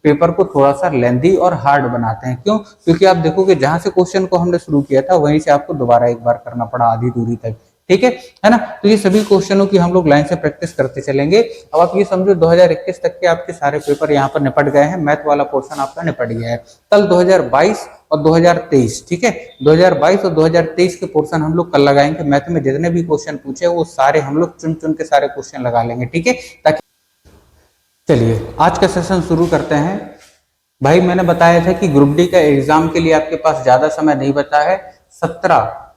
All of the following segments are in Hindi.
पेपर को थोड़ा सा लेंथी और हार्ड बनाते हैं। क्यों? क्योंकि आप देखोगे जहां से क्वेश्चन को हमने शुरू किया था वहीं से आपको दोबारा एक बार करना पड़ा आधी दूरी तक, ठीक है ना। तो ये सभी क्वेश्चनों की हम लोग लाइन से प्रैक्टिस करते चलेंगे। अब आप ये समझो 2021 तक के आपके सारे पेपर यहाँ पर निपट गए हैं, मैथ वाला पोर्शन आपका निपट गया है। कल 2022 और 2023, ठीक है, 2022 और 2023 के पोर्शन हम लोग कल लगाएंगे। मैथ में जितने भी क्वेश्चन पूछे वो सारे हम लोग चुन चुन के सारे क्वेश्चन लगा लेंगे, ठीक है। ताकि चलिए आज का सेशन शुरू करते हैं। भाई मैंने बताया था कि ग्रुप डी का एग्जाम के लिए आपके पास ज्यादा समय नहीं बचा है।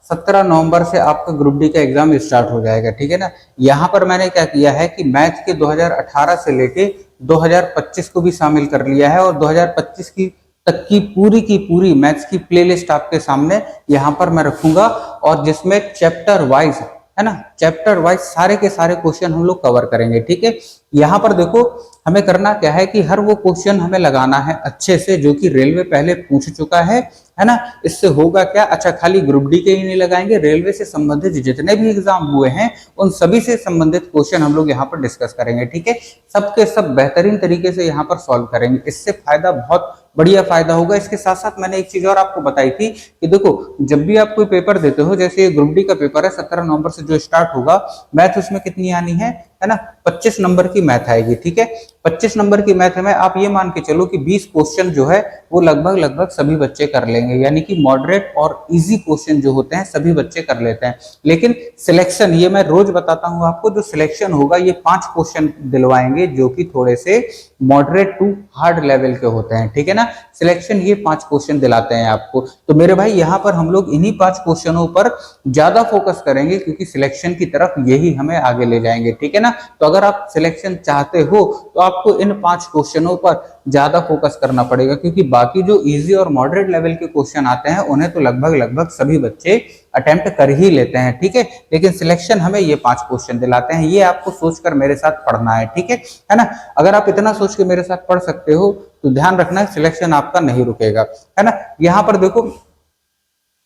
17 नवंबर से आपका ग्रुप डी का एग्जाम स्टार्ट हो जाएगा, ठीक है ना। यहाँ पर मैंने क्या किया है कि मैथ के 2018 से लेके 2025 को भी शामिल कर लिया है और 2025 की पूरी मैथ्स की प्लेलिस्ट आपके सामने यहाँ पर मैं रखूंगा और जिसमें चैप्टर वाइज, है ना, चैप्टर वाइज सारे के सारे क्वेश्चन हम लोग कवर करेंगे, ठीक है। यहाँ पर देखो हमें करना क्या है कि हर वो क्वेश्चन हमें लगाना है अच्छे से जो कि रेलवे पहले पूछ चुका है ना। इससे होगा क्या, अच्छा खाली ग्रुप डी के ही नहीं लगाएंगे, रेलवे से संबंधित जितने भी एग्जाम हुए हैं उन सभी से संबंधित क्वेश्चन हम लोग यहाँ पर डिस्कस करेंगे, ठीक है। सबके सब बेहतरीन तरीके से यहाँ पर सॉल्व करेंगे। इससे फायदा, बहुत बढ़िया फायदा होगा। इसके साथ साथ मैंने एक चीज और आपको बताई थी कि देखो जब भी आप कोई पेपर देते हो, जैसे ये ग्रुप डी का पेपर है 17 नवंबर से जो स्टार्ट होगा, मैथ उसमें कितनी आनी है ना, 25 नंबर की मैथ आएगी, ठीक है। 25 नंबर की मैथ में आप ये मान के चलो कि 20 क्वेश्चन जो है वो लगभग सभी बच्चे कर लेंगे, यानी कि मॉडरेट और इजी क्वेश्चन जो होते हैं सभी बच्चे कर लेते हैं। लेकिन सिलेक्शन, ये मैं रोज बताता हूँ आपको, जो सिलेक्शन होगा ये 5 क्वेश्चन दिलवाएंगे जो कि थोड़े से मॉडरेट टू हार्ड लेवल के होते हैं, ठीक है ना। सिलेक्शन ये 5 क्वेश्चन दिलाते हैं आपको। तो मेरे भाई यहाँ पर हम लोग इन्हीं 5 क्वेश्चनों पर ज्यादा फोकस करेंगे क्योंकि सिलेक्शन की तरफ यही हमें आगे ले जाएंगे, ठीक है ना। तो अगर आप सिलेक्शन चाहते हो तो आपको इन 5 क्वेश्चनों पर ज्यादा फोकस करना पड़ेगा क्योंकि बाकी जो इजी और मॉडरेट लेवल के क्वेश्चन आते हैं उन्हें तो लगभग सभी बच्चे अटेम्प्ट कर ही लेते हैं, ठीक है। लेकिन सिलेक्शन हमें ये 5 क्वेश्चन दिलाते हैं, ये आपको सोचकर मेरे साथ पढ़ना है, ठीक है ना। अगर आप इतना सोच के मेरे साथ पढ़ सकते हो तो ध्यान रखना सिलेक्शन आपका नहीं रुकेगा, है ना। यहाँ पर देखो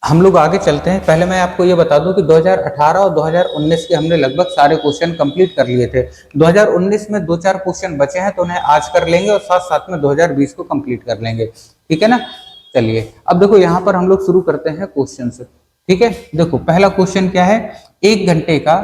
हम लोग आगे चलते हैं। पहले मैं आपको ये बता दूं कि 2018 और 2019 के हमने लगभग सारे क्वेश्चन कंप्लीट कर लिए थे। 2019 में 2-4 क्वेश्चन बचे हैं तो उन्हें आज कर लेंगे और साथ साथ में 2020 को कंप्लीट कर लेंगे, ठीक है ना। चलिए अब देखो यहाँ पर हम लोग शुरू करते हैं क्वेश्चन से, ठीक है। देखो पहला क्वेश्चन क्या है, 1 घंटे का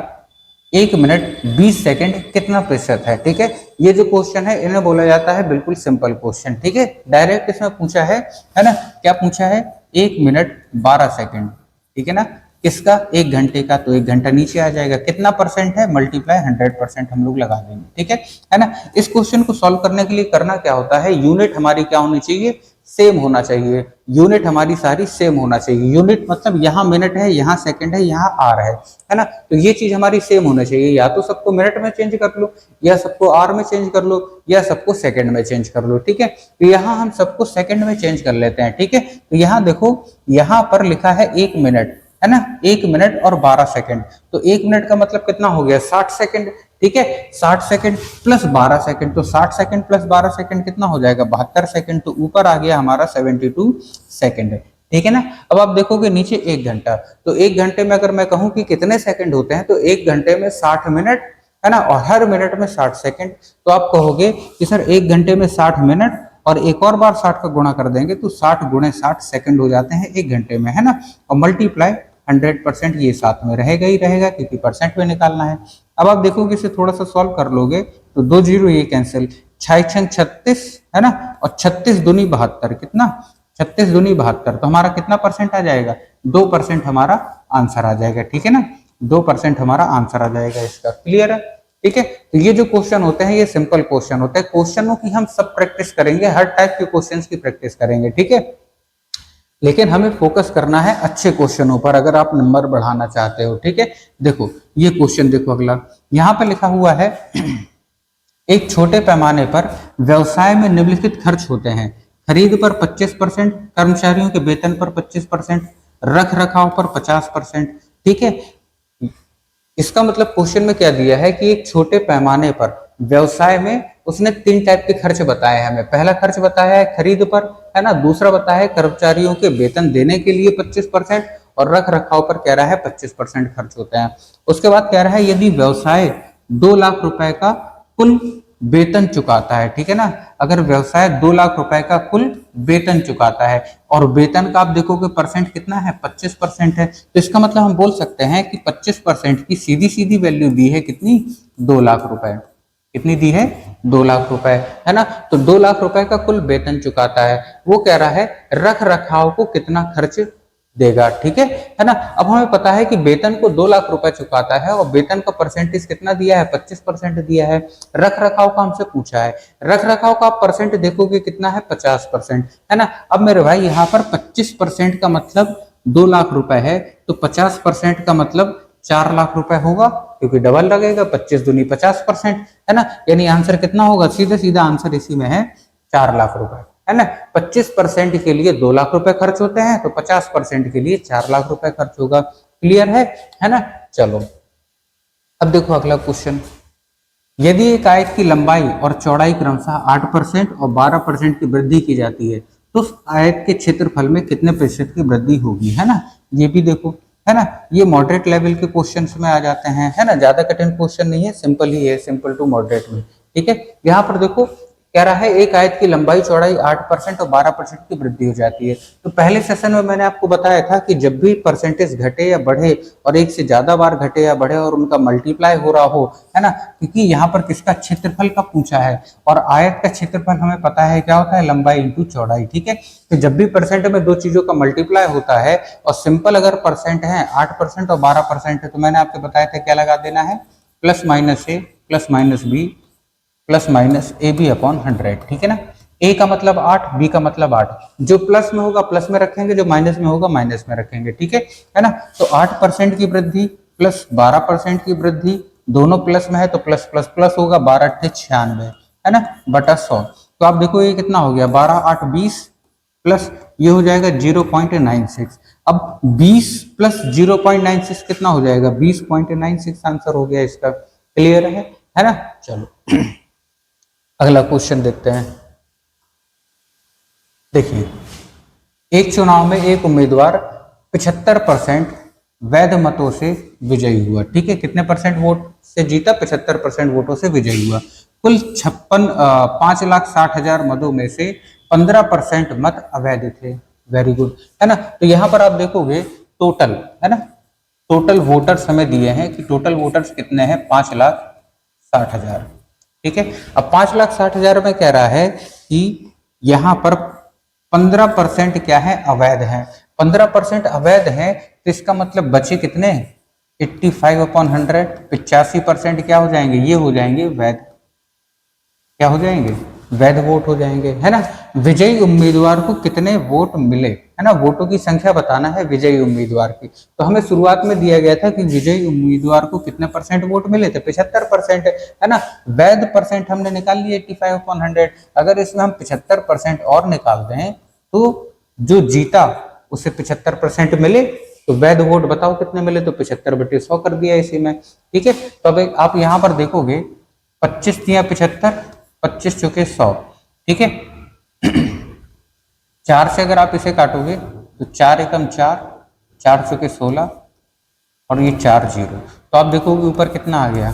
1 मिनट 20 सेकंड कितना प्रतिशत है, ठीक है। ये जो क्वेश्चन है इन्हें बोला जाता है बिल्कुल सिंपल क्वेश्चन, ठीक है। डायरेक्ट इसमें पूछा है ना, क्या पूछा है, 1 मिनट 12 सेकंड, ठीक है ना। किसका, 1 घंटे का, तो 1 घंटा नीचे आ जाएगा, कितना परसेंट है, मल्टीप्लाई 100% हम लोग लगा देंगे, ठीक है ना। इस क्वेश्चन को सॉल्व करने के लिए करना क्या होता है, यूनिट हमारी क्या होनी चाहिए, सेम होना चाहिए। यूनिट हमारी सारी सेम होना चाहिए। यूनिट मतलब यहाँ मिनट है, यहाँ सेकंड है, यहाँ आर है ना। तो ये चीज हमारी सेम होना चाहिए। या तो सबको मिनट में चेंज कर लो, या सबको आर में चेंज कर लो, या सबको सेकंड में चेंज कर लो, ठीक है। तो यहाँ हम सबको सेकंड में चेंज कर लेते हैं, ठीक है। तो यहाँ देखो यहाँ पर लिखा है 1 मिनट, है ना, 1 मिनट और 12 सेकंड। तो 1 मिनट का मतलब कितना हो गया, 60 सेकंड, ठीक है। 60 सेकंड प्लस 12 सेकंड, तो 60 सेकंड प्लस 12 सेकंड कितना हो जाएगा, 72 सेकंड। तो ऊपर आ गया हमारा 72 सेकंड, ठीक है ना। अब आप देखोगे नीचे 1 घंटा, तो 1 घंटे में अगर मैं कहूं कि कितने सेकंड होते हैं, तो 1 घंटे में 60 मिनट, है ना, और हर मिनट में 60 सेकंड। तो आप कहोगे कि सर 1 घंटे में 60 मिनट और एक और बार 60 का गुणा कर देंगे तो 60 गुणे 60 सेकंड हो जाते हैं 1 घंटे में, है ना। और मल्टीप्लाई 100%, ये साथ में रहेगा ही रहेगा क्योंकि परसेंट में निकालना है। अब आप देखोगे इसे थोड़ा सा सॉल्व कर लोगे तो 2 जीरो ये कैंसिल, 6 36, है ना, और 36 दूनी 72, कितना, 36 दूनी 72, तो हमारा कितना परसेंट आ जाएगा, 2% हमारा आंसर आ जाएगा, ठीक है ना। 2% हमारा आंसर आ जाएगा इसका, क्लियर है, ठीक है। तो ये जो क्वेश्चन होते हैं ये सिंपल क्वेश्चन होते हैं। क्वेश्चनों की हम सब प्रैक्टिस करेंगे, हर टाइप के क्वेश्चंस की प्रैक्टिस करेंगे, ठीक है। लेकिन हमें फोकस करना है अच्छे क्वेश्चनों पर अगर आप नंबर बढ़ाना चाहते हो, ठीक है। देखो ये क्वेश्चन देखो अगला, यहाँ पर लिखा हुआ है एक छोटे पैमाने पर व्यवसाय में निम्नलिखित खर्च होते हैं, खरीद पर 25%, कर्मचारियों के वेतन पर 25%, रख रखाव पर 50%, ठीक है। इसका मतलब क्वेश्चन में क्या दिया है कि एक छोटे पैमाने पर व्यवसाय में उसने 3 टाइप के खर्च बताए हैं हमें। पहला खर्च बताया है खरीद पर, है ना, दूसरा बताया है कर्मचारियों के वेतन देने के लिए 25%, और रख रखाव पर कह रहा है 25% खर्च होते हैं। उसके बाद कह रहा है यदि व्यवसाय 2 लाख रुपए का कुल वेतन चुकाता है, ठीक है ना। अगर व्यवसाय 2 लाख रुपए का कुल वेतन चुकाता है और वेतन का आप देखोगे परसेंट कितना है, 25% है, तो इसका मतलब हम बोल सकते हैं कि 25% की सीधी सीधी वैल्यू दी है कितनी, 2 लाख रुपए। कितनी दी है, 2 लाख रुपए, है ना। तो 2 लाख रुपए का कुल वेतन चुकाता है। वो कह रहा है रख रखाव को कितना खर्च देगा, ठीक है ना। अब हमें पता है कि वेतन को 2 लाख रुपए चुकाता है और वेतन का परसेंटेज कितना दिया है, 25% दिया है। रख रखाव का हमसे पूछा है, रख रखाव का आप परसेंट देखोगे कितना है, 50%, है ना। अब मेरे भाई यहाँ पर 25% का मतलब 2 लाख रुपए है, तो 50% का मतलब 4 लाख रुपए होगा, क्योंकि डबल लगेगा, 25 दूनी 50%, है ना। यानी आंसर कितना होगा, सीधा सीधा आंसर इसी में है 4 लाख रुपए, है ना। 25% के लिए 2 लाख रुपए खर्च होते हैं, तो 50% के लिए 4 लाख रुपए खर्च होगा। क्लियर है ना। चलो अब देखो अगला क्वेश्चन, यदि एक आयत की लंबाई और चौड़ाई क्रमशः 8% और 12% की वृद्धि की जाती है, तो उस आयत के क्षेत्रफल में कितने प्रतिशत की वृद्धि होगी, है ना। ये भी देखो, है ना, ये मॉडरेट लेवल के क्वेश्चन में आ जाते हैं, है ना, ज्यादा कठिन क्वेश्चन नहीं है, सिंपल ही है, सिंपल टू मॉडरेट में, ठीक है। यहाँ पर देखो कह रहा है एक आयत की लंबाई चौड़ाई 8% और 12% की वृद्धि हो जाती है। तो पहले सेशन में मैंने आपको बताया था कि जब भी परसेंटेज घटे या बढ़े और एक से ज्यादा बार घटे या बढ़े और उनका मल्टीप्लाई हो रहा हो, है ना, क्योंकि यहाँ पर किसका क्षेत्रफल का पूछा है, और आयत का क्षेत्रफल हमें पता है क्या होता है, लंबाई इंटू चौड़ाई, ठीक है। तो जब भी परसेंट में दो चीजों का मल्टीप्लाई होता है और सिंपल अगर परसेंट है 8% और 12% है, तो मैंने आपको बताया था क्या लगा देना है, plus minus A plus minus B plus minus A B upon 100, ठीक है ना। ए का मतलब 8, बी का मतलब 8, जो प्लस में होगा प्लस में रखेंगे, जो माइनस में होगा माइनस में रखेंगे, ठीक है ना। तो 8% की वृद्धि प्लस 12% की वृद्धि, दोनों प्लस में है तो प्लस प्लस प्लस होगा, 12 8 96, है ना, बटा 100। तो आप देखो ये कितना हो गया, 12 8 20 प्लस ये हो जाएगा 0.96। अब 20 प्लस 0.96 कितना हो जाएगा, 20.96 आंसर हो गया इसका। क्लियर है ना। चलो अगला क्वेश्चन देखते हैं। देखिए, एक चुनाव में एक उम्मीदवार 75% वैध मतों से विजयी हुआ, ठीक है। कितने परसेंट वोट से जीता, 75% वोटों से विजयी हुआ। कुल 5,60,000 मतों में से 15% मत अवैध थे। वेरी गुड, है ना। तो यहाँ पर आप देखोगे टोटल, है ना, टोटल वोटर्स हमें दिए हैं कि टोटल वोटर्स कितने हैं, 5,60,000, ठीक है। अब 5,60,000 में कह रहा है कि यहाँ पर 15% क्या है, अवैध है। 15% अवैध है, तो इसका मतलब बचे कितने, 85/100, 85% क्या हो जाएंगे, ये हो जाएंगे वैध, क्या हो जाएंगे, वैध वोट हो जाएंगे, है ना। विजयी उम्मीदवार को कितने वोट मिले, है ना, वोटों की संख्या बताना है विजयी उम्मीदवार की। तो हमें शुरुआत में दिया गया था कि विजयी उम्मीदवार को कितने परसेंट वोट मिले थे, 75%, है ना। वैध परसेंट हमने निकाल लिए 85/100। अगर इसमें हम 75% और निकाल दें तो जो जीता उसे 75% मिले, तो वैध वोट बताओ कितने मिले, तो 75/100 कर दिया इसी में, ठीक है। तो अब आप यहाँ पर देखोगे 25 या 75, 25 चौके 100, ठीक है। 4 से अगर आप इसे काटोगे तो 4 एकम 4, 4 चौके 16 और ये 4 जीरो, तो आप देखोगे ऊपर कितना आ गया,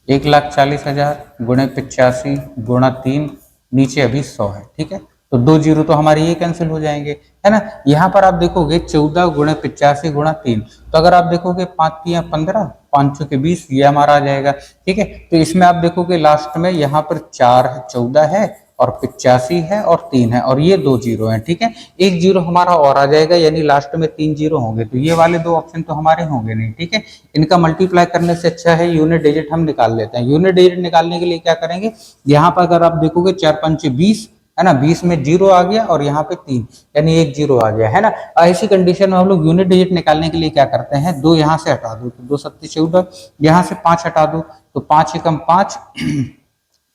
1,40,000 गुणे 85 गुणा 3, नीचे अभी 100 है, ठीक है। तो 2 जीरो तो हमारे ये कैंसिल हो जाएंगे, है ना। यहाँ पर आप देखोगे 14 गुणे 85 गुणा 3, तो अगर आप देखोगे 5 या 15, 5 चौके 20, ये हमारा आ जाएगा, ठीक है। तो इसमें आप देखोगे लास्ट में यहाँ पर 4 14 है और 85 है और 3 है और ये 2 जीरो है, ठीक है। 1 जीरो हमारा और आ जाएगा, यानी लास्ट में 3 जीरो होंगे, तो ये वाले 2 ऑप्शन तो हमारे होंगे नहीं, ठीक है। इनका मल्टीप्लाई करने से अच्छा है यूनिट डिजिट हम निकाल लेते हैं। यूनिट डिजिट निकालने के लिए क्या करेंगे, यहाँ पर अगर आप देखोगे 4 5 20, है ना, 20 में जीरो आ गया और यहाँ पे 3, यानी 1 जीरो आ गया, है ना। ऐसी कंडीशन में हम लोग यूनिट डिजिट निकालने के लिए क्या करते हैं, 2 यहाँ से हटा दो तो 2 7 14, यहाँ से 5 हटा दो तो 5 एकम 5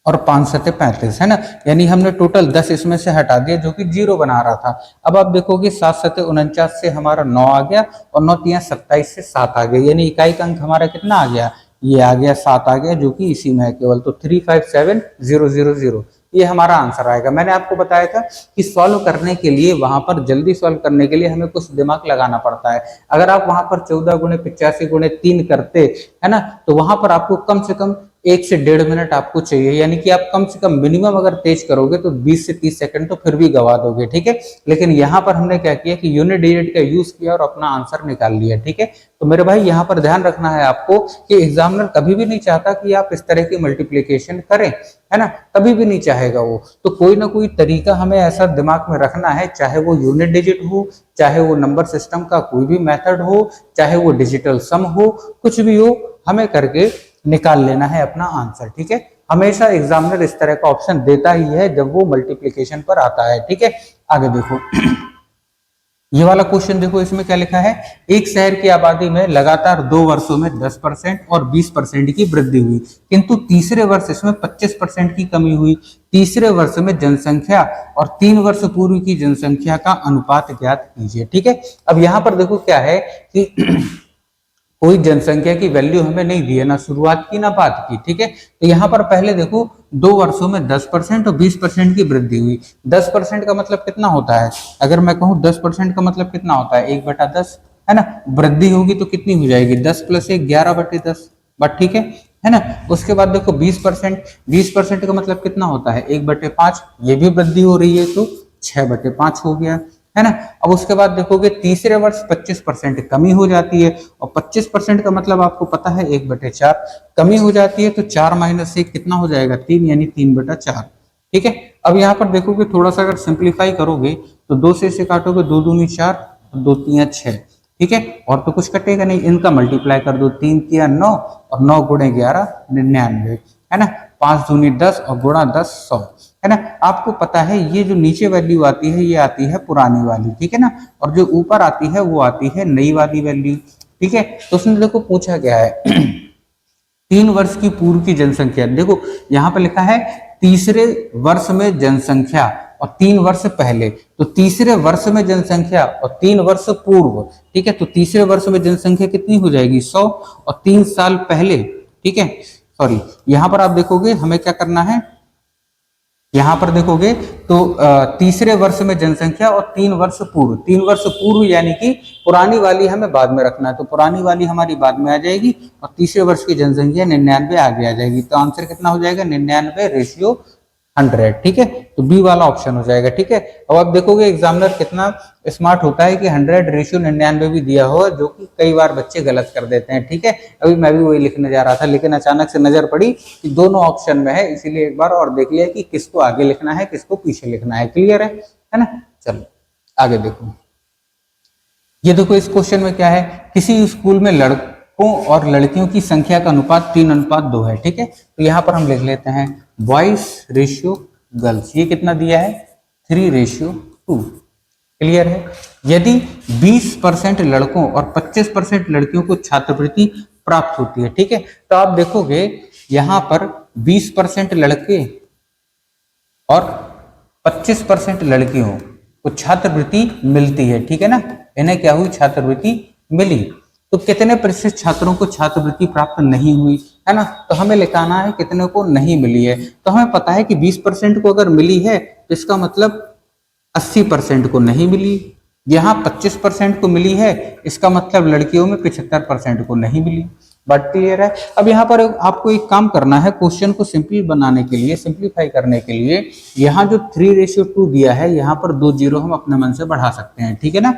और 5 7 35, है ना। यानी हमने टोटल 10 इसमें से हटा दिया जो कि जीरो बना रहा था। अब आप देखोगे 7 7 49 से हमारा 9 आ गया और 9 3 27 से 7 आ गया, यानी इकाई का अंक हमारा कितना आ गया, ये आ गया 7 आ गया, जो कि इसी में है केवल। तो 357,000 ये हमारा आंसर आएगा। मैंने आपको बताया था कि सॉल्व करने के लिए, वहां पर जल्दी सॉल्व करने के लिए हमें कुछ दिमाग लगाना पड़ता है। अगर आप वहां पर 14 गुणे 85 गुणे 3 करते, है ना, तो वहां पर आपको कम से कम 1 से 1.5 मिनट आपको चाहिए, यानी कि आप कम से कम मिनिमम अगर तेज करोगे तो 20 से 30 सेकंड तो फिर भी गवा दोगे, ठीक है। लेकिन यहाँ पर हमने क्या किया कि यूनिट डिजिट का यूज किया और अपना आंसर निकाल लिया, ठीक है। तो मेरे भाई यहाँ पर ध्यान रखना है आपको कि एग्जामिनर कभी भी नहीं चाहता कि आप इस तरह की मल्टीप्लीकेशन करें, है ना, कभी भी नहीं चाहेगा वो। तो कोई ना कोई तरीका हमें ऐसा दिमाग में रखना है, चाहे वो यूनिट डिजिट हो, चाहे वो नंबर सिस्टम का कोई भी मेथड हो, चाहे वो डिजिटल सम हो, कुछ भी हो, हमें करके निकाल लेना है अपना आंसर, ठीक है। हमेशा एग्जामिनर इस तरह का ऑप्शन देता ही है जब वो मल्टीप्लिकेशन पर आता है, ठीक है। आगे देखो ये वाला क्वेश्चन देखो, इसमें क्या लिखा है, एक शहर की आबादी में लगातार 2 वर्षों में 10% और 20% की वृद्धि हुई, किंतु तीसरे वर्ष इसमें 25% की कमी हुई। तीसरे वर्ष में जनसंख्या और 3 वर्ष पूर्व की जनसंख्या का अनुपात ज्ञात कीजिए, ठीक है। अब यहाँ पर देखो क्या है कि कोई जनसंख्या की वैल्यू हमें नहीं दी है, ना शुरुआत की ना बात की, ठीक है। तो यहाँ पर पहले देखो 2 वर्षों में 10% और 20% की वृद्धि हुई। 10% का मतलब कितना होता है, अगर मैं कहूँ 10% का मतलब कितना होता है, 1/10, है ना। वृद्धि होगी तो कितनी हो जाएगी, 10 + 1 11/10, बात ठीक है ना। उसके बाद देखो 20%, 20% का मतलब कितना होता है, 1/5, ये भी वृद्धि हो रही है तो 6/5 हो गया, है ना। अब उसके बाद देखोगे तीसरे वर्ष 25% कमी हो जाती है, और 25% का मतलब आपको पता है 1/4 कमी हो जाती है, तो 4 - 1 कितना हो जाएगा, 3, यानी 3/4, ठीक है। अब यहाँ पर देखोगे थोड़ा सा अगर सिंप्लीफाई करोगे तो 2 से इसे काटोगे, 2 दूनी 4, 2 तिया 6, ठीक है। और तो कुछ कटेगा नहीं, इनका मल्टीप्लाई कर दो, 3 तिया 9 और 9 × 11 99, है ना। 5 दूनी 10 और गुणा 10 100, है ना। आपको पता है ये जो नीचे वैल्यू आती है ये आती है पुरानी वाली, ठीक है ना, और जो ऊपर आती है वो आती है नई वाली वैल्यू, ठीक है। तो उसने देखो पूछा क्या है 3 वर्ष की पूर्व की जनसंख्या, देखो यहाँ पे लिखा है तीसरे वर्ष में जनसंख्या और 3 वर्ष पहले, तो तीसरे वर्ष में जनसंख्या और 3 वर्ष पूर्व, ठीक है। तो तीसरे वर्ष में जनसंख्या कितनी हो जाएगी, 100, और 3 साल पहले, ठीक है, सॉरी, यहाँ पर आप देखोगे हमें क्या करना है, यहाँ पर देखोगे तो तीसरे वर्ष में जनसंख्या और 3 वर्ष पूर्व, 3 वर्ष पूर्व यानी कि पुरानी वाली हमें बाद में रखना है, तो पुरानी वाली हमारी बाद में आ जाएगी और तीसरे वर्ष की जनसंख्या 99 आगे आ जाएगी। तो आंसर कितना हो जाएगा, 99/100, ठीक है। तो बी वाला ऑप्शन हो जाएगा, ठीक है। अब आप देखोगे एग्जामिनर कितना स्मार्ट होता है कि 100/99 भी दिया हो, जो कि कई बार बच्चे गलत कर देते हैं, ठीक है। अभी मैं भी वही लिखने जा रहा था, लेकिन अचानक से नजर पड़ी कि दोनों ऑप्शन में है, इसीलिए एक बार और देख लिया कि किसको आगे लिखना है किसको पीछे लिखना है, क्लियर है ना। चलो आगे देखो, ये देखो इस क्वेश्चन में क्या है, किसी स्कूल में लड़कों और लड़कियों की संख्या का अनुपात 3:2 है, ठीक है। तो यहाँ पर हम लिख लेते हैं बॉयज रेशियो गर्ल्स, ये कितना दिया है, 3:2, क्लियर है। यदि 20% लड़कों और 25% लड़कियों को छात्रवृत्ति प्राप्त होती है, ठीक है। तो आप देखोगे यहाँ पर 20% लड़के और 25% लड़कियों को छात्रवृत्ति मिलती है, ठीक है ना, इन्हें क्या हुई, छात्रवृत्ति मिली। तो कितने प्रतिशत छात्रों को छात्रवृत्ति प्राप्त नहीं हुई, है ना। तो हमें लिखाना है कितने को नहीं मिली है। तो हमें पता है कि 20% को अगर मिली है तो इसका मतलब 80% को नहीं मिली, यहाँ 25% को मिली है, इसका मतलब लड़कियों में 75% को नहीं मिली, बात क्लियर है। अब यहाँ पर आपको एक काम करना है, क्वेश्चन को सिंपल बनाने के लिए, सिंप्लीफाई करने के लिए, यहाँ जो 3:2 दिया है यहाँ पर 2 जीरो हम अपने मन से बढ़ा सकते हैं, ठीक है ना।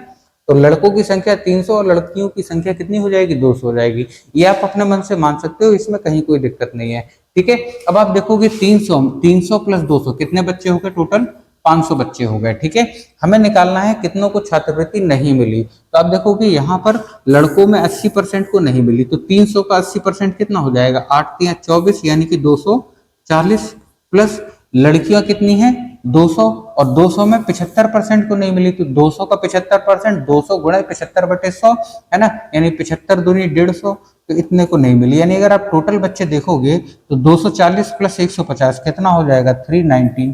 तो लड़कों की संख्या 300 और लड़कियों की संख्या कितनी हो जाएगी, 200 हो जाएगी, ये आप अपने मन से मान सकते हो, इसमें कहीं कोई दिक्कत नहीं है, ठीक है। अब आप देखोगे 300 + 200 कितने बच्चे हो गए, टोटल 500 बच्चे हो गए, ठीक है। हमें निकालना है कितनों को छात्रवृत्ति नहीं मिली। तो आप देखोगे यहाँ पर लड़कों में 80% को नहीं मिली, तो 300 का 80% कितना हो जाएगा, 8 × 24, यानी कि 240, प्लस लड़कियां कितनी है 200, और 200 में 75% को नहीं मिली, तो 200 का 75%, 200 × 75/100, है ना, यानी 75 दूनी 150, तो इतने को नहीं मिली। यानी अगर आप टोटल बच्चे देखोगे तो 240 + 150 कितना हो जाएगा, 390,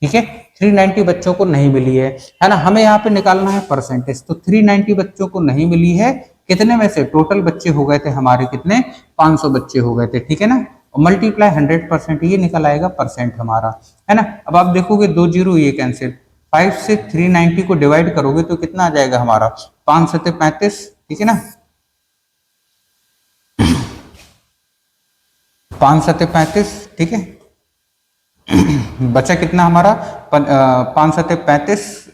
ठीक है। 390 बच्चों को नहीं मिली है ना। हमें यहाँ पे निकालना है परसेंटेज, तो 390 बच्चों को नहीं मिली है, कितने में से, टोटल बच्चे हो गए थे हमारे कितने, 500 बच्चे हो गए थे, ठीक है ना। और मल्टीप्लाई 100%, ये निकल आएगा परसेंट हमारा, है ना। अब आप देखोगे 2 जीरो ये कैंसिल, 5 से 390 को डिवाइड करोगे तो कितना आ जाएगा हमारा, 5 × 7 = 35, ठीक है ना। 5 सत्ते 35, ठीक है। बचा कितना हमारा 5 सत्ते 35,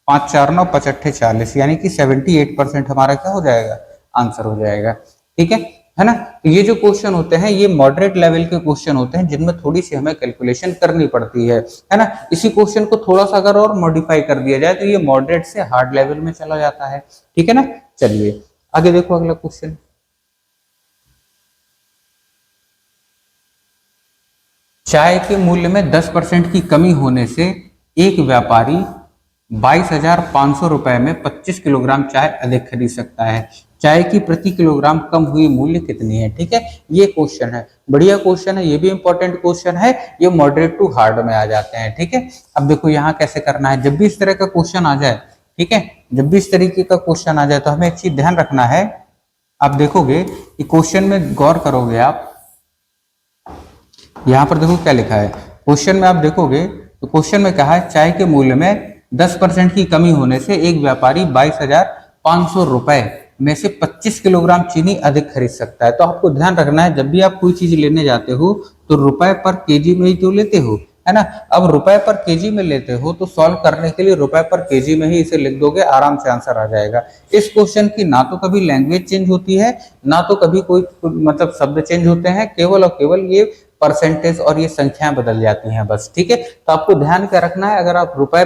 5 4 9 5 अट्ठे 40, यानी कि 78% हमारा क्या हो जाएगा, आंसर हो जाएगा, ठीक है ना। तो ये जो क्वेश्चन होते हैं ये मॉडरेट लेवल के क्वेश्चन होते हैं जिनमें थोड़ी सी हमें कैलकुलेशन करनी पड़ती है ना। इसी क्वेश्चन को थोड़ा सा अगर और मॉडिफाई कर दिया जाए तो ये मॉडरेट से हार्ड लेवल में चला जाता है, ठीक है ना। चलिए आगे देखो अगला क्वेश्चन। चाय के मूल्य में 10% की कमी होने से एक व्यापारी 22,500 रुपए में 25 किलोग्राम चाय अधिक खरीद सकता है। चाय की प्रति किलोग्राम कम हुई मूल्य कितनी है, ठीक है। ये क्वेश्चन है, बढ़िया क्वेश्चन है, ये भी इंपॉर्टेंट क्वेश्चन है, ये मॉडरेट टू हार्ड में आ जाते हैं, ठीक है। अब देखो यहाँ कैसे करना है, जब भी इस तरह का क्वेश्चन आ जाए, ठीक है, जब भी इस तरीके का क्वेश्चन आ जाए तो हमें एक चीज ध्यान रखना है। आप देखोगे कि क्वेश्चन में गौर करोगे आप, यहाँ पर देखो क्या लिखा है क्वेश्चन में, आप देखोगे तो क्वेश्चन में कहा है चाय के मूल्य में 10% की कमी होने से एक व्यापारी 22,500 रुपए में से 25 किलोग्राम चीनी अधिक खरीद सकता है। तो आपको ध्यान रखना है जब भी आप कोई चीज लेने जाते हो तो रुपए पर केजी में ही तो लेते हो, है ना। अब रुपए पर केजी में लेते हो तो सॉल्व करने के लिए रुपए पर केजी में ही इसे लिख दोगे, आराम से आंसर आ जाएगा। इस क्वेश्चन की ना तो कभी लैंग्वेज चेंज होती है, ना तो कभी कोई मतलब शब्द चेंज होते हैं, केवल और केवल ये परसेंटेज और ये संख्याएं बदल जाती हैं बस, ठीक है। तो आपको ध्यान क्या रखना है, अगर आप रुपए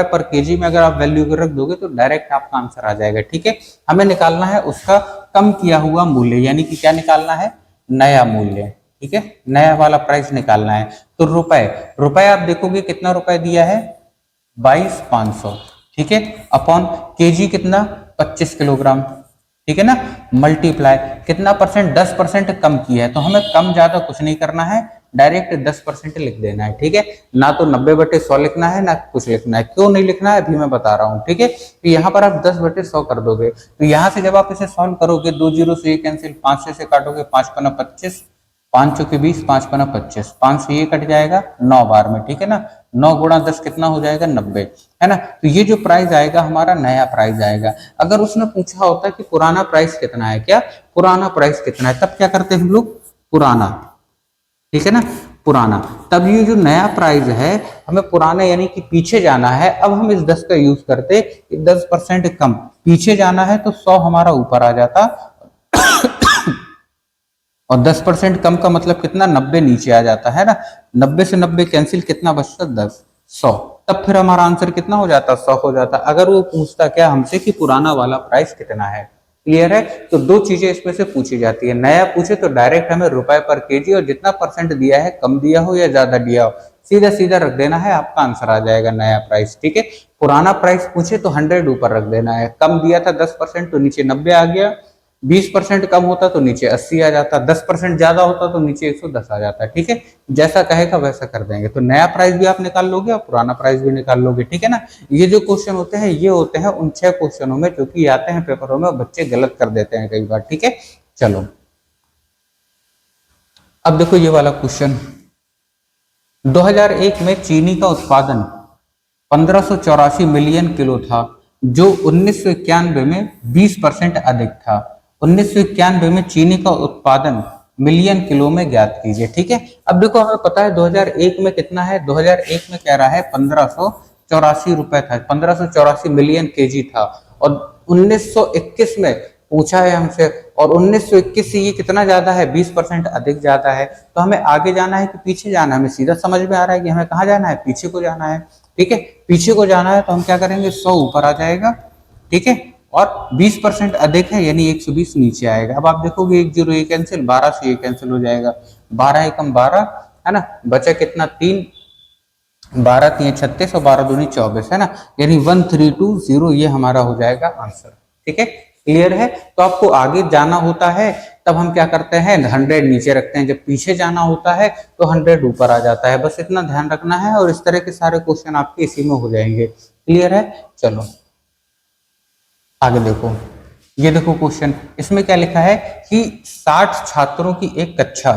पर केजी में अगर आप वैल्यू रख दोगे तो डायरेक्ट आपका आंसर आ जाएगा, ठीक है। हमें निकालना है उसका कम किया हुआ मूल्य, यानी कि क्या निकालना है, नया मूल्य, ठीक है, नया वाला प्राइस निकालना है। तो रुपए आप देखोगे कितना रुपए दिया है, 22,500, ठीक है, अपॉन केजी कितना 25 किलोग्राम, ठीक है ना, मल्टीप्लाई कितना परसेंट, 10% कम किया है, तो हमें कम ज्यादा कुछ नहीं करना है, डायरेक्ट 10% लिख देना है, ठीक है। ना तो 90/100 लिखना है ना कुछ लिखना है, क्यों नहीं लिखना है अभी मैं बता रहा हूँ, ठीक है। तो यहाँ पर आप 10/100 कर दोगे, तो यहाँ से जब आप इसे सॉल्व करोगे, 2 जीरो से ये कैंसिल, 5 से काटोगे, 5 पन्ना 25, 5 चौके 20, 5 पन्ना 25, 5 से ये कट जाएगा 9 बार में, ठीक है ना। 9 गुणा 10 कितना हो जाएगा, 90, है ना। तो ये जो प्राइस आएगा हमारा नया प्राइस आएगा। अगर उसने पूछा होता कि पुराना प्राइस कितना है, क्या पुराना प्राइस कितना है, तब क्या करते हैं हम लोग, पुराना, ठीक है ना, पुराना। तब ये जो नया प्राइस है हमें पुराना यानी कि पीछे जाना है, अब हम इस 10 का यूज करते, 10% कम पीछे जाना है तो 100 हमारा ऊपर आ जाता, और 10% कम का मतलब कितना, 90 नीचे आ जाता है ना। 90 से 90 कैंसिल, कितना बचता, 10, 100, तब फिर हमारा आंसर कितना हो जाता, 100 हो जाता। अगर वो पूछता क्या हमसे कि पुराना वाला प्राइस कितना है, क्लियर है। तो दो चीजें इसमें से पूछी जाती है, नया पूछे तो डायरेक्ट हमें रुपए पर केजी और जितना परसेंट दिया है, कम दिया हो या ज्यादा दिया हो, सीधा सीधा रख देना है, आपका आंसर आ जाएगा नया प्राइस, ठीक है। पुराना प्राइस पूछे तो 100 ऊपर रख देना है, कम दिया था 10% तो नीचे 90 आ गया, 20% कम होता तो नीचे 80 आ जाता, 10% ज्यादा होता तो नीचे 110 आ जाता, ठीक है। जैसा कहेगा वैसा कर देंगे, तो नया प्राइस भी आप निकाल लोगे और पुराना प्राइस भी निकाल लोगे, ठीक है ना। ये जो क्वेश्चन होते हैं ये होते हैं उन 6 क्वेश्चनों में जो कि आते हैं पेपरों में, बच्चे गलत कर देते हैं कई बार, ठीक है। चलो अब देखो ये वाला क्वेश्चन, 2001 में चीनी का उत्पादन 1584 मिलियन किलो था, जो 1991 में 20% अधिक था। 1991 में चीनी का उत्पादन मिलियन किलो में ज्ञात कीजिए, ठीक है। अब देखो हमें पता है 2001 में कितना है, 2001 में कह रहा है 1584 रुपए था, 1584 मिलियन केजी था, और 1921 में पूछा है हमसे, और 1921 से ये कितना ज्यादा है, 20% अधिक ज्यादा है। तो हमें आगे जाना है कि पीछे जाना है, हमें सीधा समझ में आ रहा है कि हमें कहाँ जाना है, पीछे को जाना है, ठीक है। पीछे को जाना है तो हम क्या करेंगे, 100 ऊपर आ जाएगा, ठीक है, और 20% अधिक है यानी 120 नीचे आएगा। अब आप देखोगे 1 0 ये कैंसिल, 12 से ये कैंसिल हो जाएगा, 12 एकम 12, है ना, बचा कितना 3, 12 3 36 और 12 दूनी 24, है ना, यानी 1320 ये हमारा हो जाएगा आंसर, ठीक है। क्लियर है। तो आपको आगे जाना होता है तब हम क्या करते हैं, 100 नीचे रखते हैं, जब पीछे जाना होता है तो 100 ऊपर आ जाता है, बस इतना ध्यान रखना है, और इस तरह के सारे क्वेश्चन आपके इसी में हो जाएंगे। क्लियर है। चलो आगे देखो, ये देखो क्वेश्चन, इसमें क्या लिखा है कि 60 छात्रों की एक कक्षा,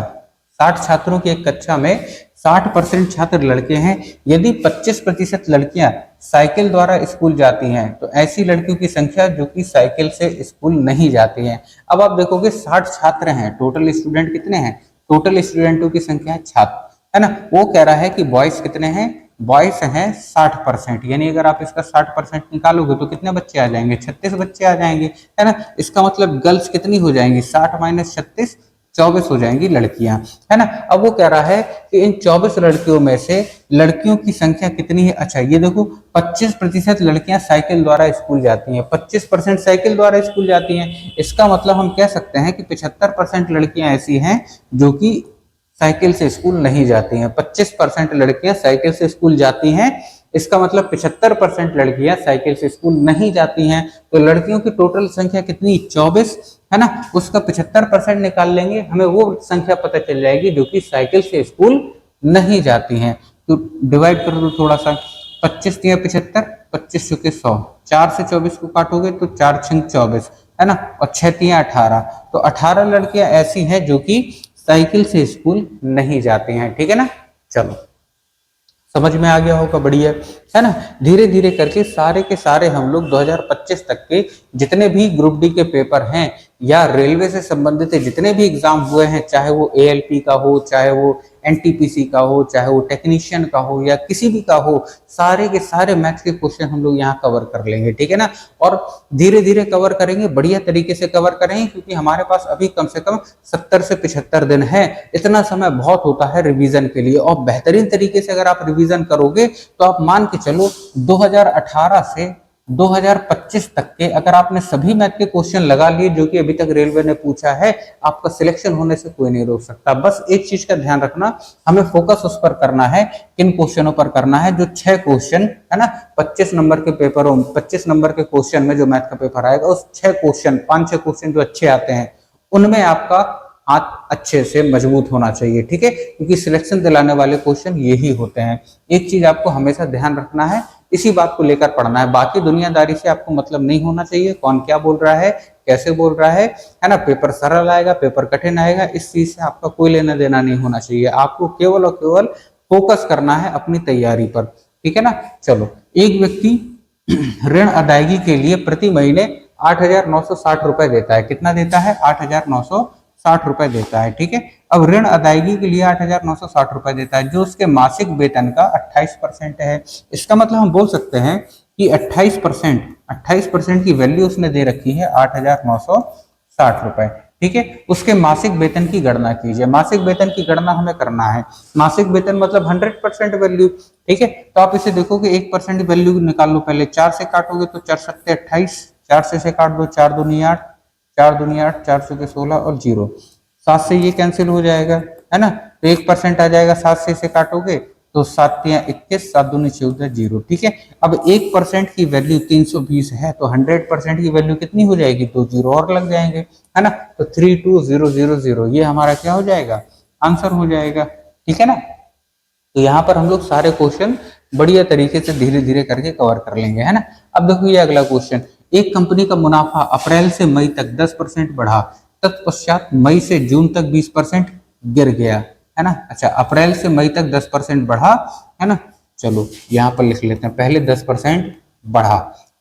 60 छात्रों की एक कक्षा में 60% छात्र लड़के हैं। यदि 25% लड़कियां साइकिल द्वारा स्कूल जाती हैं तो ऐसी लड़कियों की संख्या जो कि साइकिल से स्कूल नहीं जाती हैं। अब आप देखोगे 60 छात्र हैं, टोटल स्टूडेंट कितने हैं? टोटल स्टूडेंटों की संख्या है छात्र, है ना। वो कह रहा है कि बॉयज कितने हैं? बॉयज हैं 60%, यानी अगर आप इसका 60% निकालोगे तो कितने बच्चे आ जाएंगे? 36 बच्चे आ जाएंगे, है ना। इसका मतलब गर्ल्स कितनी हो जाएंगी? 60 माइनस 36, 24 हो जाएंगी लड़कियां, है ना। अब वो कह रहा है कि इन 24 लड़कियों में से लड़कियों की संख्या कितनी है? अच्छा ये देखो 25% लड़कियां साइकिल द्वारा स्कूल जाती हैं, 25% साइकिल द्वारा स्कूल जाती हैं। इसका मतलब हम कह सकते हैं कि 75% लड़कियां ऐसी हैं जो कि साइकिल से स्कूल नहीं जाती हैं। 25% लड़कियां साइकिल से स्कूल जाती हैं, इसका मतलब 75% लड़कियां साइकिल से स्कूल नहीं जाती हैं। तो लड़कियों की टोटल संख्या कितनी? 24, है ना। उसका 75% निकाल लेंगे, हमें वो संख्या पता चल जाएगी जो कि साइकिल से स्कूल नहीं जाती हैं। तो डिवाइड कर दो थोड़ा सा, 25 तिया 75, 25 चुके 100, 4 से 24 को काटोगे तो 4 छिंग 24, है ना, और 6 तिया 18। तो 18 लड़कियां ऐसी हैं जो कि साइकिल से स्कूल नहीं जाते हैं, ठीक है ना। चलो समझ में आ गया होगा, बढ़िया, है ना। धीरे धीरे करके सारे के सारे हम लोग 2025 तक के जितने भी ग्रुप डी के पेपर हैं या रेलवे से संबंधित जितने भी एग्जाम हुए हैं, चाहे वो एएलपी का हो, चाहे वो एनटीपीसी का हो, चाहे वो टेक्नीशियन का हो या किसी भी का हो, सारे के सारे मैथ्स के क्वेश्चन हम लोग यहाँ कवर कर लेंगे, ठीक है ना। और धीरे धीरे कवर करेंगे, बढ़िया तरीके से कवर करेंगे, क्योंकि हमारे पास अभी कम से कम 70 से 75 दिन है। इतना समय बहुत होता है रिवीजन के लिए, और बेहतरीन तरीके से अगर आप रिवीजन करोगे तो आप मान के चलो 2018 से 2025 तक के अगर आपने सभी मैथ के क्वेश्चन लगा लिए जो कि अभी तक रेलवे ने पूछा है, आपका सिलेक्शन होने से कोई नहीं रोक सकता। बस एक चीज का ध्यान रखना, हमें फोकस उस पर करना है, किन क्वेश्चनों पर करना है? जो 6 क्वेश्चन है ना 25 नंबर के पेपरों, 25 नंबर के क्वेश्चन में जो मैथ का पेपर आएगा, उस 6 क्वेश्चन, 5-6 क्वेश्चन जो अच्छे आते हैं उनमें आपका हाथ अच्छे से मजबूत होना चाहिए, ठीक है, क्योंकि सिलेक्शन दिलाने वाले क्वेश्चन यही होते हैं। एक चीज आपको हमेशा ध्यान रखना है, इसी बात को लेकर पढ़ना है। बाकी दुनियादारी से आपको मतलब नहीं होना चाहिए, कौन क्या बोल रहा है, कैसे बोल रहा है ना। पेपर सरल आएगा, पेपर कठिन आएगा, इस चीज से आपका कोई लेना देना नहीं होना चाहिए। आपको केवल और केवल फोकस करना है अपनी तैयारी पर, ठीक है ना। चलो, एक व्यक्ति ऋण अदायगी के लिए प्रति महीने 8,960 रुपए देता है। कितना देता है? 8,960 रुपए देता है, ठीक है। अब ऋण अदायगी के लिए 8,960 रुपए देता है, जो उसके मासिक वेतन का 28% है। इसका मतलब हम बोल सकते हैं कि 28% की वैल्यू उसने दे रखी है 8,960 रुपए, ठीक है। उसके मासिक वेतन की गणना कीजिए। मासिक वेतन की गणना हमें करना है, मासिक वेतन मतलब 100% वैल्यू, ठीक है। तो आप इसे देखो कि 1% वैल्यू निकाल लो पहले, 4 से काटोगे तो 4 सत्ते 28, 4 से काट दो, 4 दूनी 8, 4 दूनी 8, 4 के 16 और 0, 7 से ये कैंसिल हो जाएगा, है ना। तो 1% आ जाएगा, 7 से इसे काटोगे तो 7 या 21, 7 दूनी 14, 0, ठीक है। अब 1% की वैल्यू 320 है, तो 100% की वैल्यू कितनी हो जाएगी? 2 0 और लग जाएंगे, है ना। तो 32000 ये हमारा क्या हो जाएगा? आंसर हो जाएगा, ठीक है ना। तो यहाँ पर हम लोग सारे क्वेश्चन बढ़िया तरीके से धीरे धीरे करके कवर कर लेंगे, है ना। अब देखो ये अगला क्वेश्चन, एक कंपनी का मुनाफा अप्रैल से मई तक 10% बढ़ा, तत्पश्चात मई से जून तक 20% गिर गया, है ना। अच्छा, अप्रैल से मई तक 10% बढ़ा, है ना। चलो यहाँ पर लिख लेते हैं, पहले 10% बढ़ा,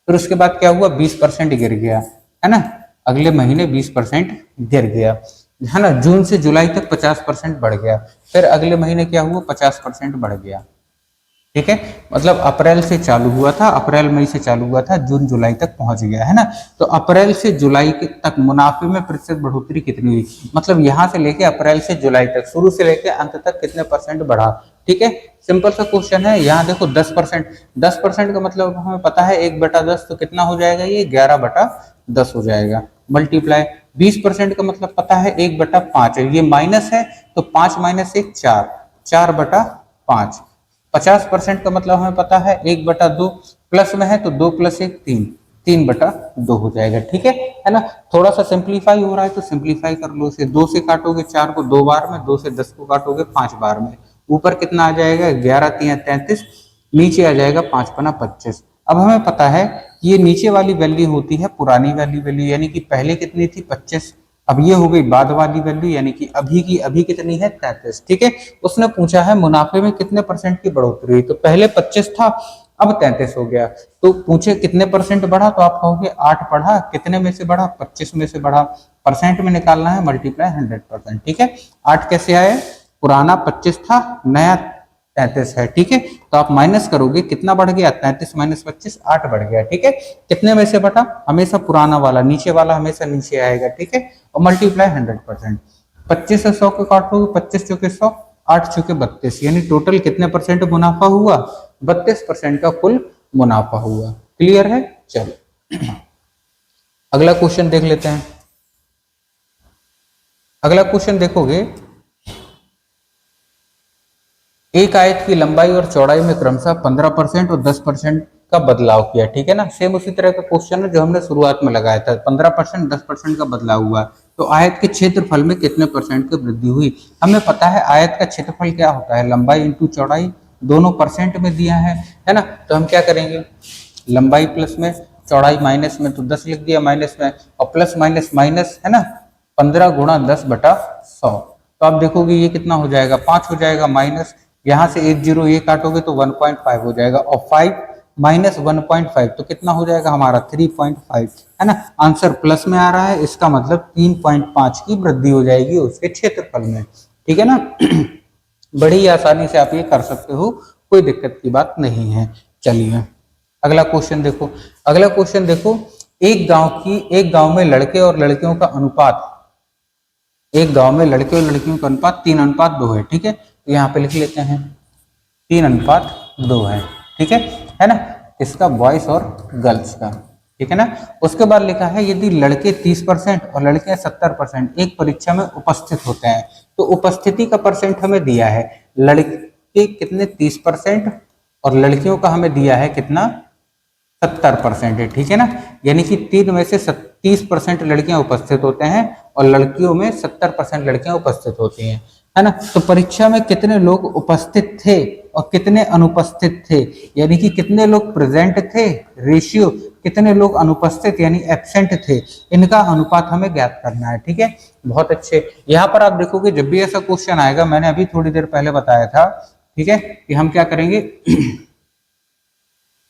फिर उसके बाद क्या हुआ? 20% गिर गया, है ना। अगले महीने 20% गिर गया, है ना। जून से जुलाई तक 50% बढ़ गया, फिर अगले महीने क्या हुआ? 50% बढ़ गया, ठीक है। मतलब अप्रैल से चालू हुआ था, अप्रैल मई से चालू हुआ था, जून जुलाई तक पहुंच गया, है ना। तो अप्रैल से जुलाई तक मुनाफे में प्रतिशत बढ़ोतरी कितनी हुई? मतलब यहां से लेके अप्रैल से जुलाई तक, शुरू से लेके अंत तक कितने परसेंट बढ़ा, ठीक है। सिंपल सा क्वेश्चन है। यहाँ देखो 10%, 10% का मतलब हमें पता है 1/10, तो कितना हो जाएगा? ये 11/10 हो जाएगा। मल्टीप्लाई 20% का मतलब पता है 1/5 है, ये माइनस है तो 5 - 1 4, 4/5। 50% का मतलब हमें पता है 1/2, प्लस में है तो 2 + 1 3, 3/2 हो जाएगा, ठीक है ना। थोड़ा सा सिंप्लीफाई हो रहा है तो सिंप्लीफाई कर लो इसे, 2 से काटोगे 4 को 2 बार में, 2 से 10 को काटोगे 5 बार में, ऊपर कितना आ जाएगा? 11 × 3 = 33, नीचे आ जाएगा 5 × 5 = 25। अब हमें पता है ये नीचे वाली वैल्यू होती है पुरानी वाली वैल्यू, यानी कि पहले कितनी थी? 25, अब ये हो गई बाद वाली वैल्यू, यानी कि अभी की अभी कितनी है 33, ठीक है। उसने पूछा है मुनाफे में कितने परसेंट की बढ़ोतरी हुई, तो पहले 25 था अब 33 हो गया, तो पूछे कितने परसेंट बढ़ा, तो आप कहोगे 8 बढ़ा, कितने में से बढ़ा, 25 में से बढ़ा, परसेंट में निकालना है मल्टीप्लाई 100%, ठीक है। 8 कैसे आए, पुराना 25 था नया 33 है, ठीक है। तो आप माइनस करोगे कितना बढ़ गया, 33 माइनस 25 8 बढ़ गया, ठीक है। कितने में से बटा, हमेशा पुराना वाला, नीचे वाला हमेशा नीचे आएगा, ठीक है। और मल्टीप्लाई 100%, 25 से 100 को काटोगे, 25 चौके 100, 8 चौके 32, यानी टोटल कितने परसेंट मुनाफा हुआ, 32% का कुल मुनाफा हुआ। क्लियर है, चलो अगला क्वेश्चन देख लेते हैं। अगला क्वेश्चन देखोगे, एक आयत की लंबाई और चौड़ाई में क्रमशः 15% और 10% का बदलाव किया, ठीक है ना। सेम उसी तरह का क्वेश्चन है जो हमने शुरुआत में लगाया था, 15% 10% का बदलाव हुआ, तो आयत के क्षेत्रफल में कितने परसेंट की वृद्धि हुई। हमें पता है आयत का क्षेत्रफल क्या होता है, लंबाई इंटू चौड़ाई, दोनों परसेंट में दिया है ना। तो हम क्या करेंगे, लंबाई प्लस में, चौड़ाई माइनस में, तो 10 लिख दिया माइनस में, और प्लस माइनस माइनस, है ना, 15 गुणा 10/100। तो आप देखोगे ये कितना हो जाएगा, 5 हो जाएगा, माइनस यहाँ से 1 0 ये काटोगे तो 1.5 हो जाएगा, और 5 माइनस 1.5 तो कितना हो जाएगा हमारा 3.5, है ना। आंसर प्लस में आ रहा है, इसका मतलब 3.5 की वृद्धि हो जाएगी उसके क्षेत्रफल में, ठीक है ना। बड़ी आसानी से आप ये कर सकते हो, कोई दिक्कत की बात नहीं है। चलिए अगला क्वेश्चन देखो। अगला क्वेश्चन देखो, एक गांव में लड़के और लड़कियों का अनुपात, एक गांव में लड़के और लड़कियों का अनुपात 3:2 है, ठीक है। तो यहाँ पे लिख लेते हैं 3:2 है, ठीक है ना, इसका बॉयज और गर्ल्स का, ठीक है ना। उसके बाद लिखा है यदि लड़के 30% और लड़कियां 70% एक परीक्षा में उपस्थित होते हैं, तो उपस्थिति का परसेंट हमें दिया है, लड़के कितने 30% और लड़कियों का हमें दिया है कितना 70% है, ठीक है ना। यानी कि 3 में से 30% लड़कियां उपस्थित होते हैं और लड़कियों में 70% लड़कियां उपस्थित होती हैं, है ना। तो परीक्षा में कितने लोग उपस्थित थे और कितने अनुपस्थित थे, यानी कि कितने लोग प्रेजेंट थे, रेशियो कितने लोग अनुपस्थित यानी एब्सेंट थे, इनका अनुपात हमें ज्ञात करना है, ठीक है। बहुत अच्छे। यहाँ पर आप देखोगे जब भी ऐसा क्वेश्चन आएगा, मैंने अभी थोड़ी देर पहले बताया था, ठीक है, कि हम क्या करेंगे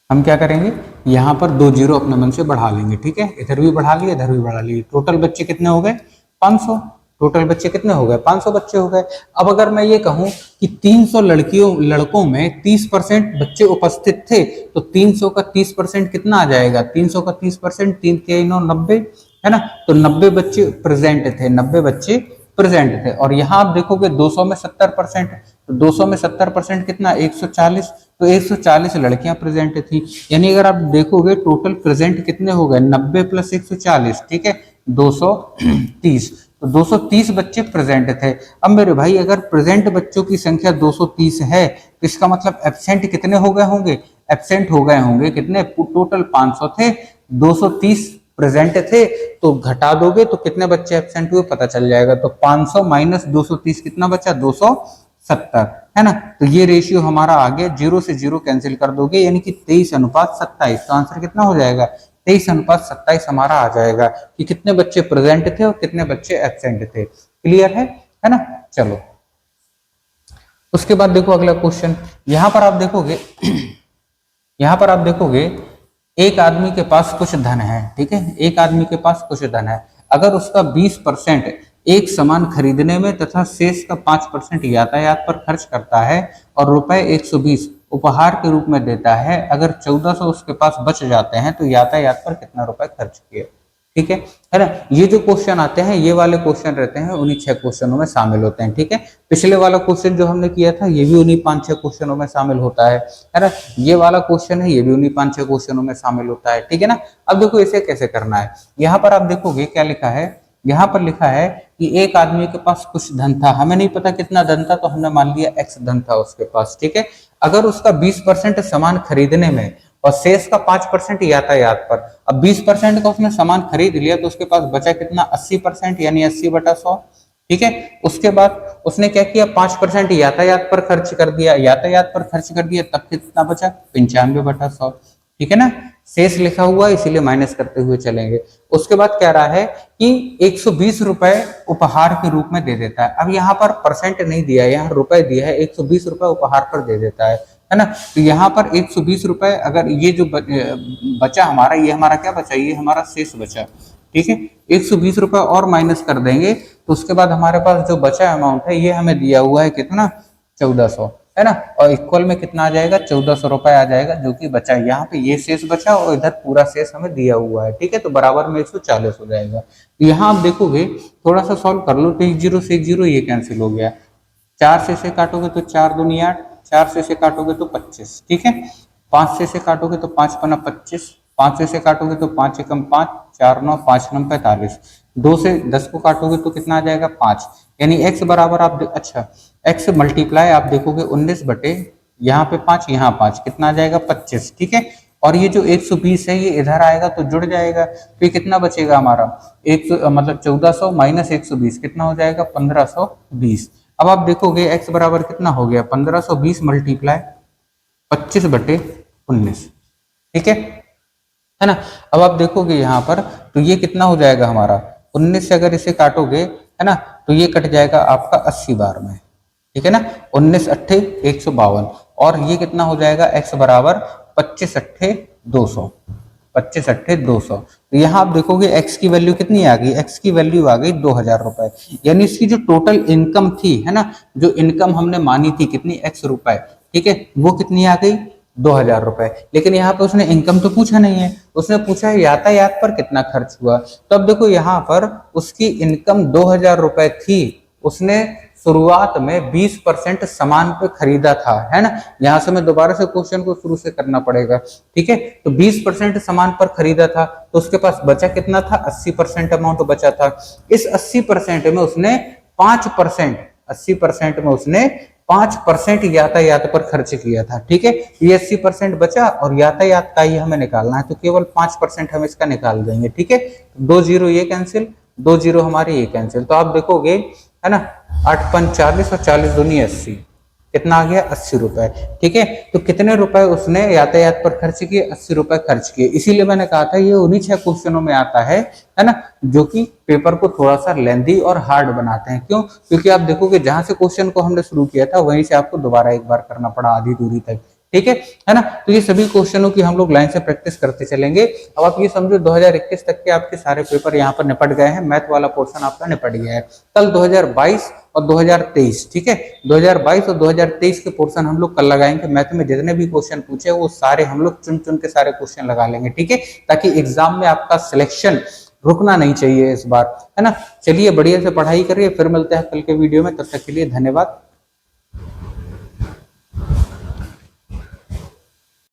हम क्या करेंगे, यहाँ पर 2 0 अपने मन से बढ़ा लेंगे, ठीक है। इधर भी बढ़ा लिए, इधर भी बढ़ा लिए, टोटल बच्चे कितने हो गए 500, टोटल बच्चे कितने हो गए 500 बच्चे हो गए। अब अगर मैं ये कहूं कि 300 लड़कों में 30% बच्चे उपस्थित थे, तो 300 का 30% कितना आ जाएगा, 300 का 30%, 3 के 9 90, है ना। तो 90 बच्चे प्रेजेंट थे, 90 बच्चे प्रेजेंट थे। और यहाँ आप देखोगे 200 में 70%, तो 200 में 70% कितना 140, तो 140 लड़कियां प्रेजेंट थी। यानी अगर आप देखोगे टोटल प्रेजेंट कितने हो गए 90 + 140, ठीक है 230, तो 230 बच्चे प्रेजेंट थे। अब मेरे भाई अगर प्रेजेंट बच्चों की संख्या 230 है, तो इसका मतलब एब्सेंट कितने हो गए होंगे, एब्सेंट हो गए होंगे कितने, टोटल 500 थे, 230 प्रेजेंट थे, तो घटा दोगे तो कितने बच्चे एब्सेंट हुए पता चल जाएगा। तो 500 माइनस 230 कितना बचा 270, है ना। तो ये रेशियो हमारा आ गया, 0 से 0 कैंसिल कर दोगे, यानी कि 23:27। तो आंसर कितना हो जाएगा 23:27 हमारा आ जाएगा, कि कितने बच्चे प्रेजेंट थे और कितने बच्चे एब्सेंट थे। क्लियर है ना। चलो उसके बाद देखो अगला क्वेश्चन, यहाँ पर आप देखोगे यहाँ पर आप देखोगे एक आदमी के पास कुछ धन है, ठीक है, एक आदमी के पास कुछ धन है, अगर उसका 20% एक सामान खरीदने में तथा शेष का 5% यातायात पर खर्च करता है और रुपए 120 उपहार के रूप में देता है, अगर 1400 उसके पास बच जाते हैं, तो यातायात पर कितना रुपए खर्च किए, ठीक है ना। ये जो क्वेश्चन आते हैं ये वाले क्वेश्चन रहते हैं उन्हीं 6 क्वेश्चनों में शामिल होते हैं, ठीक है। पिछले वाला क्वेश्चन जो हमने किया था ये भी उन्हीं 5-6 क्वेश्चनों में शामिल होता है ना। ये वाला क्वेश्चन है ये भी उन्हीं 5-6 क्वेश्चनों में शामिल होता है, ठीक है ना। अब देखो इसे कैसे करना है, यहाँ पर आप देखोगे क्या लिखा है, यहाँ पर लिखा है कि एक आदमी के पास कुछ धन था, हमें नहीं पता कितना धन था, तो हमने मान लिया x धन था उसके पास, ठीक है। अगर उसका 20% सामान खरीदने में और शेष का 5% यातायात पर, अब 20% का उसने सामान खरीद लिया तो उसके पास बचा कितना 80%, यानी 80/100, ठीक है। उसके बाद उसने क्या किया 5% यातायात पर खर्च कर दिया, यातायात पर खर्च कर दिया, तब कितना बचा 95/100, ठीक है ना। शेष लिखा हुआ है इसीलिए माइनस करते हुए चलेंगे। उसके बाद कह रहा है कि 120 रुपए उपहार के रूप में दे देता है। अब यहाँ पर परसेंट नहीं दिया है, यहाँ रुपए दिया है, 120 रुपए उपहार पर दे देता है ना। तो यहाँ पर 120 रुपए, अगर ये जो बचा हमारा, ये हमारा क्या बचा, ये हमारा शेष बचा, ठीक है। 120 रुपए और माइनस कर देंगे तो उसके बाद हमारे पास जो बचा अमाउंट है ये हमें दिया हुआ है कितना, 1400, है ना। और इक्वल में कितना आ जाएगा, 1400 रुपए आ जाएगा जो कि बचा। यहाँ पे ये शेष बचा और इधर पूरा शेष हमें दिया हुआ है, ठीक है। तो बराबर में 140 हो जाएगा। तो यहाँ आप देखोगे, थोड़ा सा सॉल्व कर लो तो 1 0 से 1 0 ये कैंसिल हो गया। 4 से काटोगे तो 4 दूनी 8, 4 से काटोगे तो 25, ठीक है। 5 से काटोगे तो 5 पना 25, 5 से काटोगे तो 5 एकम 5, 4 9, 5 9 45। 2 से 10 को काटोगे तो कितना आ जाएगा, 5। यानी x बराबर आप अच्छा x मल्टीप्लाई आप देखोगे 19 बटे यहाँ पे 5, यहाँ 5, कितना आ जाएगा, 25, ठीक है। और ये जो 120 है ये इधर आएगा तो जुड़ जाएगा, तो ये कितना बचेगा हमारा, 100 मतलब 1400 माइनस 120 कितना हो जाएगा, 1520। अब आप देखोगे x बराबर कितना हो गया, 1520 मल्टीप्लाई 25 बटे 19, ठीक है ना। अब आप देखोगे यहाँ पर तो ये कितना हो जाएगा हमारा, 19 से अगर इसे काटोगे, है ना, तो ये कट जाएगा आपका 80 बार में, ठीक है ना। 19 अट्ठे 152 और ये कितना हो जाएगा, x बराबर 25 अट्ठे 200, 25 अट्ठे 200। तो यहाँ आप देखोगे x की वैल्यू कितनी आ गई, x की वैल्यू आ गई 2000 रुपए। यानी इसकी जो टोटल इनकम थी, है ना, जो इनकम हमने मानी थी कितनी, x रुपए, ठीक है, वो कितनी आ गई, 2000 रुपए। लेकिन यहाँ पे उसने इनकम तो पूछा नहीं है, उसने पूछा है यातायात पर कितना खर्च हुआ। तो अब देखो यहाँ पर उसकी इनकम 2000 रुपए थी, उसने शुरुआत में 20% सामान पे खरीदा था, है ना। यहाँ से मैं दोबारा से क्वेश्चन को शुरू से करना पड़ेगा, ठीक है। तो 20% सामान पर खरीदा था तो उसके पास बचा कितना था, 80% अमाउंट बचा था। इस 80% में उसने 5%, 80% में उसने 5% यातायात पर खर्च किया था, ठीक है। ये 80% बचा और यातायात का ही हमें निकालना है, तो केवल 5% हम इसका निकाल देंगे, ठीक है। 2 0 ये कैंसिल, 2 0 हमारे ये कैंसिल। तो आप देखोगे, है ना, 8 5 40 और 40 दूनी 80, कितना आ गया, 80 रुपए, ठीक है। तो कितने रुपए उसने यातायात पर खर्च किए, 80 रुपए खर्च किए। इसीलिए मैंने कहा था ये उन्हीं 6 क्वेश्चनों में आता है ना, जो कि पेपर को थोड़ा सा लेंथी और हार्ड बनाते हैं। क्यों, क्योंकि आप देखोगे जहां से क्वेश्चन को हमने शुरू किया था वहीं से आपको दोबारा एक बार करना पड़ा आधी दूरी तक, ठीक है ना। तो ये सभी क्वेश्चनों की हम लोग लाइन से प्रैक्टिस करते चलेंगे। अब आप ये समझो 2021 तक के आपके सारे पेपर यहाँ पर निपट गए हैं, मैथ वाला पोर्शन आपका निपट गया है। कल 2022 और 2023, ठीक है, 2022 और 2023 के पोर्शन हम लोग कल लगाएंगे। मैथ में जितने भी क्वेश्चन पूछे वो सारे हम लोग चुन चुन के सारे क्वेश्चन लगा लेंगे, ठीक है, ताकि एग्जाम में आपका सिलेक्शन रुकना नहीं चाहिए इस बार, है ना। चलिए बढ़िया से पढ़ाई करिए, फिर मिलते हैं कल के वीडियो में, तब तक के लिए धन्यवाद।